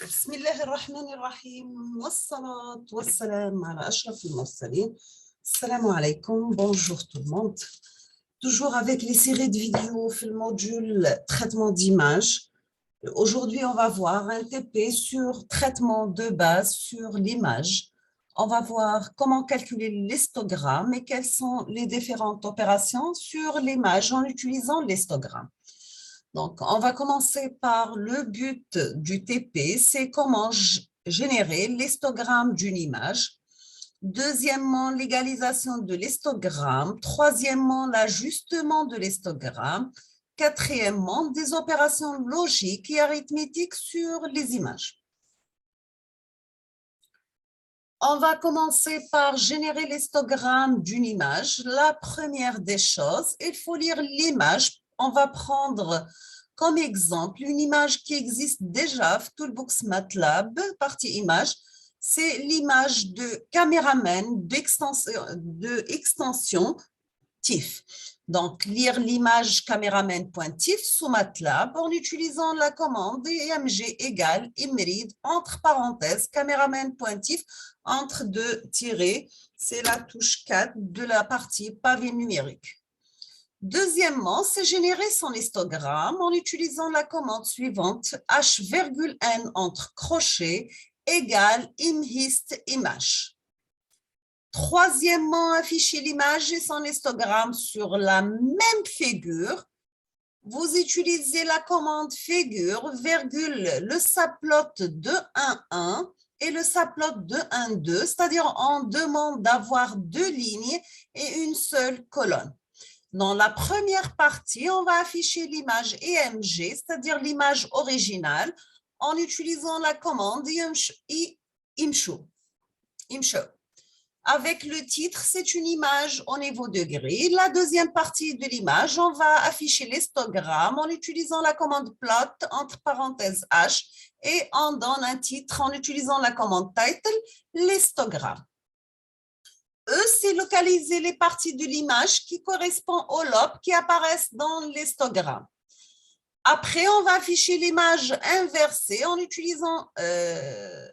بسم الله الرحمن الرحيم والصلاة والسلام على أشرف المرسلين. Assalamu alaikum, bonjour tout le monde. Toujours avec les séries de vidéos sur le module traitement d'image. Aujourd'hui, on va voir un TP sur traitement de base sur l'image. On va voir comment calculer l'histogramme et quelles sont les différentes opérations sur l'image en utilisant l'histogramme. Donc, on va commencer par le but du TP, c'est comment générer l'histogramme d'une image. Deuxièmement, l'égalisation de l'histogramme. Troisièmement, l'ajustement de l'histogramme. Quatrièmement, des opérations logiques et arithmétiques sur les images. On va commencer par générer l'histogramme d'une image. La première des choses, il faut lire l'image. On va prendre comme exemple une image qui existe déjà, Toolbox MATLAB, partie image. C'est l'image de caméraman d'extension TIFF. Donc, lire l'image caméraman.tif sous MATLAB en utilisant la commande IMG égale imrid entre parenthèses caméraman.tif entre deux tirets. C'est la touche 4 de la partie pavé numérique. Deuxièmement, c'est générer son histogramme en utilisant la commande suivante h,n entre crochets égale imhist image. Troisièmement, afficher l'image et son histogramme sur la même figure. Vous utilisez la commande figure, virgule, le subplot de 1,1 et le subplot de 1,2, c'est-à-dire on demande d'avoir deux lignes et une seule colonne. Dans la première partie, on va afficher l'image EMG, c'est-à-dire l'image originale, en utilisant la commande IMSHO. Avec le titre, c'est une image au niveau de gris. La deuxième partie de l'image, on va afficher l'histogramme en utilisant la commande plot entre parenthèses H et on donne un titre en utilisant la commande title, l'histogramme. C'est localiser les parties de l'image qui correspondent aux lobes qui apparaissent dans l'histogramme. Après, on va afficher l'image inversée en utilisant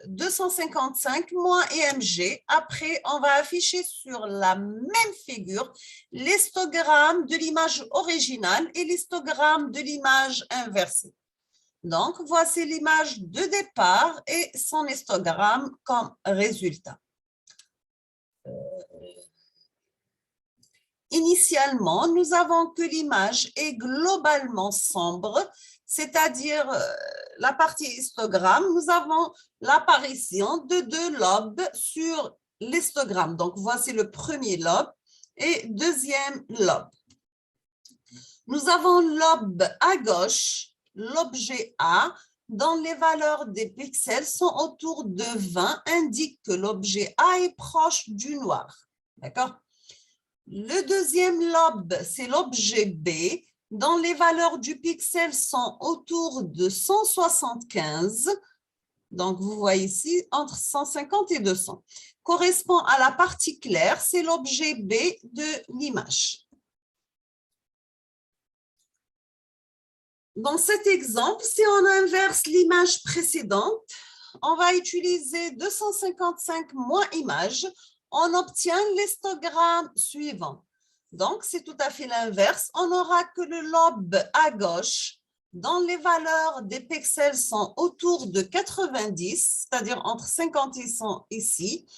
255 moins EMG. Après, on va afficher sur la même figure l'histogramme de l'image originale et l'histogramme de l'image inversée. Donc, voici l'image de départ et son histogramme comme résultat. Initialement, nous avons que l'image est globalement sombre, c'est-à-dire la partie histogramme, nous avons l'apparition de deux lobes sur l'histogramme. Donc, voici le premier lobe et deuxième lobe. Nous avons lobe à gauche, l'objet A, dont les valeurs des pixels sont autour de 20, indique que l'objet A est proche du noir. D'accord? Le deuxième lobe, c'est l'objet B, dont les valeurs du pixel sont autour de 175. Donc, vous voyez ici, entre 150 et 200. Correspond à la partie claire, c'est l'objet B de l'image. Dans cet exemple, si on inverse l'image précédente, on va utiliser 255 moins image. On obtient l'histogramme suivant. Donc, c'est tout à fait l'inverse. On n'aura que le lobe à gauche, dont les valeurs des pixels sont autour de 90, c'est-à-dire entre 50 et 100 ici.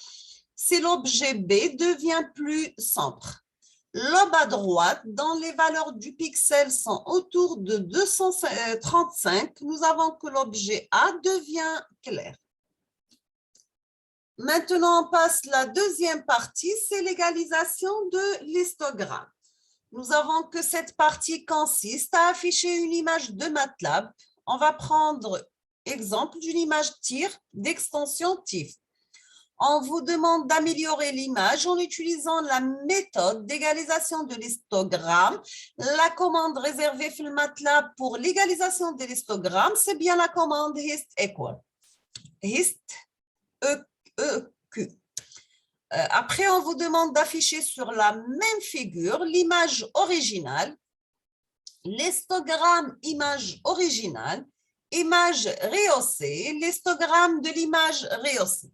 Si l'objet B devient plus sombre. Lobe à droite, dont les valeurs du pixel sont autour de 235, nous avons que l'objet A devient clair. Maintenant, on passe à la deuxième partie, c'est l'égalisation de l'histogramme. Nous avons que cette partie consiste à afficher une image de MATLAB. On va prendre exemple d'une image TIR d'extension TIFF. On vous demande d'améliorer l'image en utilisant la méthode d'égalisation de l'histogramme. La commande réservée sur le MATLAB pour l'égalisation de l'histogramme, c'est bien la commande hist equal. Hist EQ. Après, on vous demande d'afficher sur la même figure l'image originale, l'histogramme image originale image rehaussée, l'histogramme de l'image rehaussée.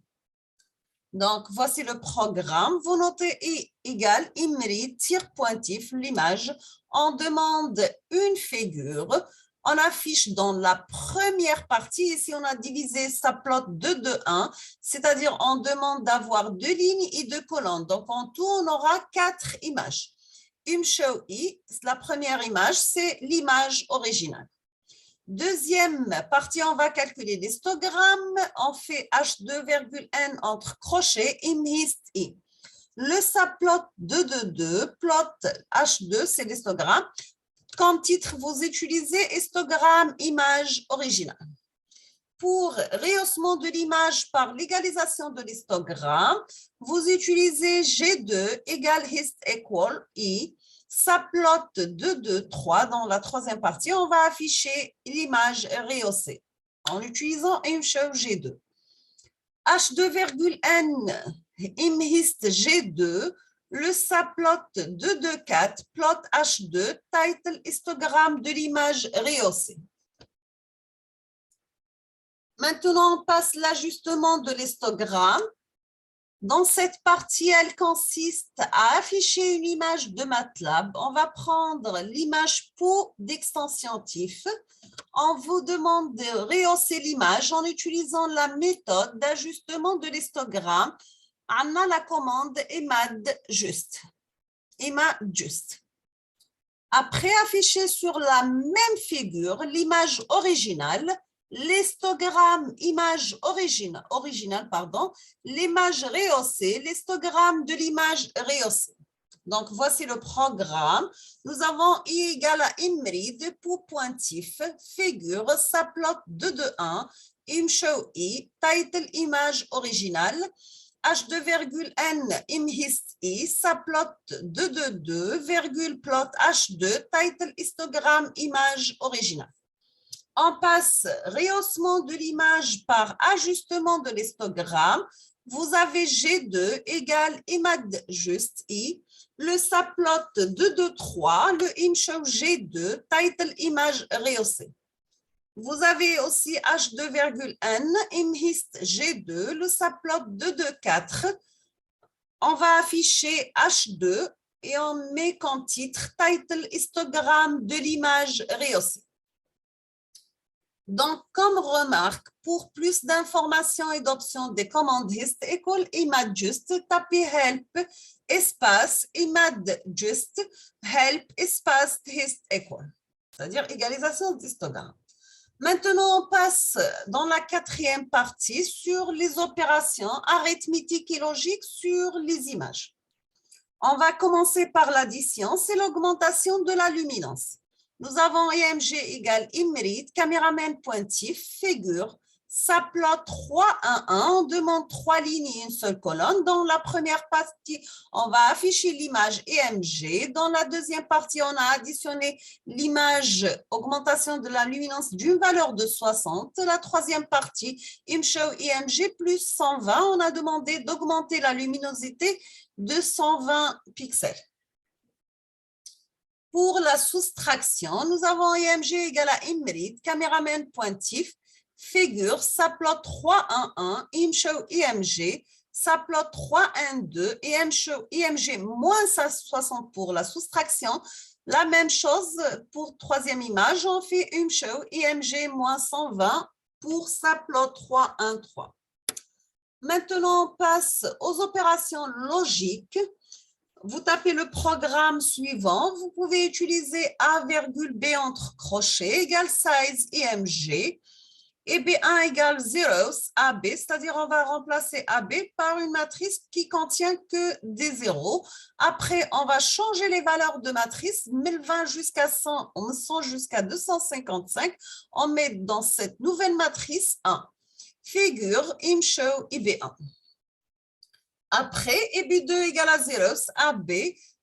Donc, voici le programme. Vous notez I égale IMRI, tir pointif, l'image. On demande une figure. On affiche dans la première partie, ici on a divisé sa plot 2, 2, 1, c'est-à-dire on demande d'avoir 2 lignes et 2 colonnes. Donc, en tout, on aura 4 images. Show I, la première image, c'est l'image originale. Deuxième partie, on va calculer l'histogramme. On fait H2,N entre crochets, imhist I. Le subplot 2, 2, 2, plot H2, c'est l'histogramme. Comme titre, vous utilisez histogramme, image originale. Pour rehaussement de l'image par l'égalisation de l'histogramme, vous utilisez G2 égale hist equal I. Subplot 2, 2, 3, dans la troisième partie, on va afficher l'image rehaussée en utilisant ImShow G2. H2,N, imhist G2, le subplot 2, 2, 4, plot H2, title histogramme de l'image rehaussée. Maintenant, on passe l'ajustement de l'histogramme. Dans cette partie, elle consiste à afficher une image de MATLAB. On va prendre l'image pour d'extension TIFF. On vous demande de rehausser l'image en utilisant la méthode d'ajustement de l'histogramme. On a la commande EMAD-JUST. Après afficher sur la même figure l'image originale, l'histogramme image originale, l'image rehaussée, l'histogramme de l'image rehaussée. Donc, voici le programme. Nous avons I égale à IMRI, pour pointif, figure, subplot 2, 2, 1, ImShow I, title image originale, H2,N, imhist I, subplot 2, 2, 2, virgule, plot H2, title histogramme image originale. On passe rehaussement de l'image par ajustement de l'histogramme. Vous avez G2 égale IMAD-JUST I, le subplot 2, 2, 3, le ImShow G2, title image rehaussée. Vous avez aussi H2,N, imhist G2, le subplot 2, 2, 4. On va afficher H2 et on met comme titre title histogramme de l'image rehaussée. Donc, comme remarque, pour plus d'informations et d'options des commandes hist equal IMAD-JUST, tapez help espace IMAD-JUST help espace hist equal, c'est-à-dire égalisation d'histogramme. Maintenant, on passe dans la quatrième partie sur les opérations arithmétiques et logiques sur les images. On va commencer par l'addition, c'est l'augmentation de la luminance. Nous avons IMG égale IMRIT, caméraman pointif, figure, subplot 3, 1, 1. On demande 3 lignes et une seule colonne. Dans la première partie, on va afficher l'image IMG. Dans la deuxième partie, on a additionné l'image augmentation de la luminance d'une valeur de 60. La troisième partie, ImShow IMG plus 120. On a demandé d'augmenter la luminosité de 120 pixels. Pour la soustraction, nous avons IMG égale à IMRIT, caméraman pointif, figure, subplot 3, 1, 1, ImShow IMG, subplot 3, 1, 2, ImShow IMG moins 60 pour la soustraction. La même chose pour troisième image, on fait ImShow IMG moins 120 pour subplot 3, 1, 3. Maintenant, on passe aux opérations logiques. Vous tapez le programme suivant. Vous pouvez utiliser A, B entre crochets égale size IMG et B1 égale 0 AB, c'est-à-dire on va remplacer AB par une matrice qui contient que des zéros. Après, on va changer les valeurs de matrice, 1020 jusqu'à 100, 100 jusqu'à 255. On met dans cette nouvelle matrice 1. Figure ImShow IB1. Après, EB2 égale à 0, AB.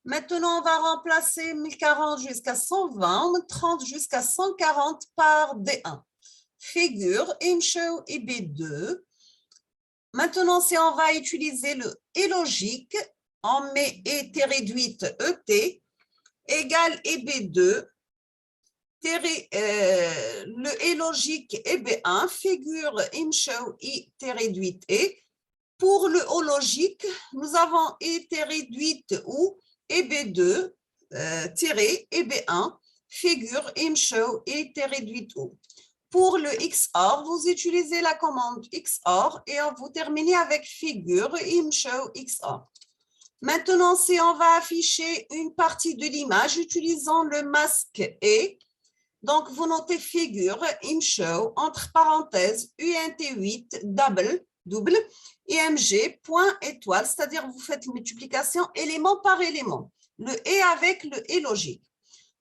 Maintenant, on va remplacer 1040 jusqu'à 120, 1030 jusqu'à 140 par D1. Figure, ImShow EB2. Maintenant, si on va utiliser le et logique, on met ET réduite ET égale EB2 le et logique et B1, figure imshow I réduite et. Pour le O logique, nous avons et réduite ou et B2, et B1, figure imshow et réduite ou. Pour le XOR, vous utilisez la commande XOR et vous terminez avec figure imshow XOR. Maintenant, si on va afficher une partie de l'image utilisant le masque et, donc vous notez figure imshow entre parenthèses UNT8 double IMG point étoile, c'est-à-dire vous faites multiplication élément par élément, le et avec le et logique.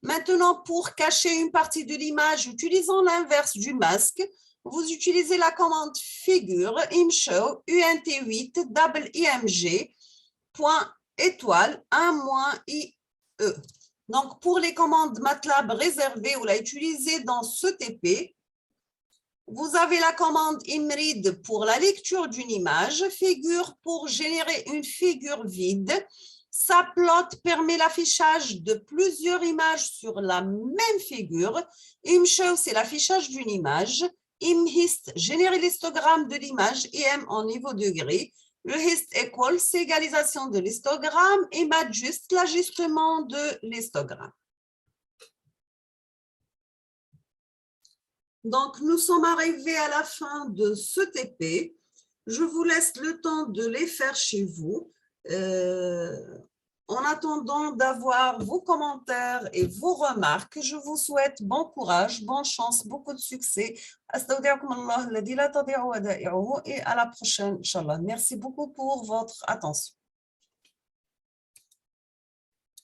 Maintenant, pour cacher une partie de l'image utilisant l'inverse du masque, vous utilisez la commande figure imshow UNT8 double IMG point étoile 1 moins IE. Donc, pour les commandes MATLAB réservées ou la utiliser dans ce TP, vous avez la commande IMRID pour la lecture d'une image, figure pour générer une figure vide. Saplot permet l'affichage de plusieurs images sur la même figure. Imshow, c'est l'affichage d'une image. Imhist, générer l'histogramme de l'image. IM en niveau degré. Le hist equal, c'est égalisation de l'histogramme. Et MADJUST, l'ajustement de l'histogramme. Donc, nous sommes arrivés à la fin de ce TP. Je vous laisse le temps de les faire chez vous. En attendant d'avoir vos commentaires et vos remarques, je vous souhaite bon courage, bonne chance, beaucoup de succès. Et à la prochaine, Inch'Allah. Merci beaucoup pour votre attention.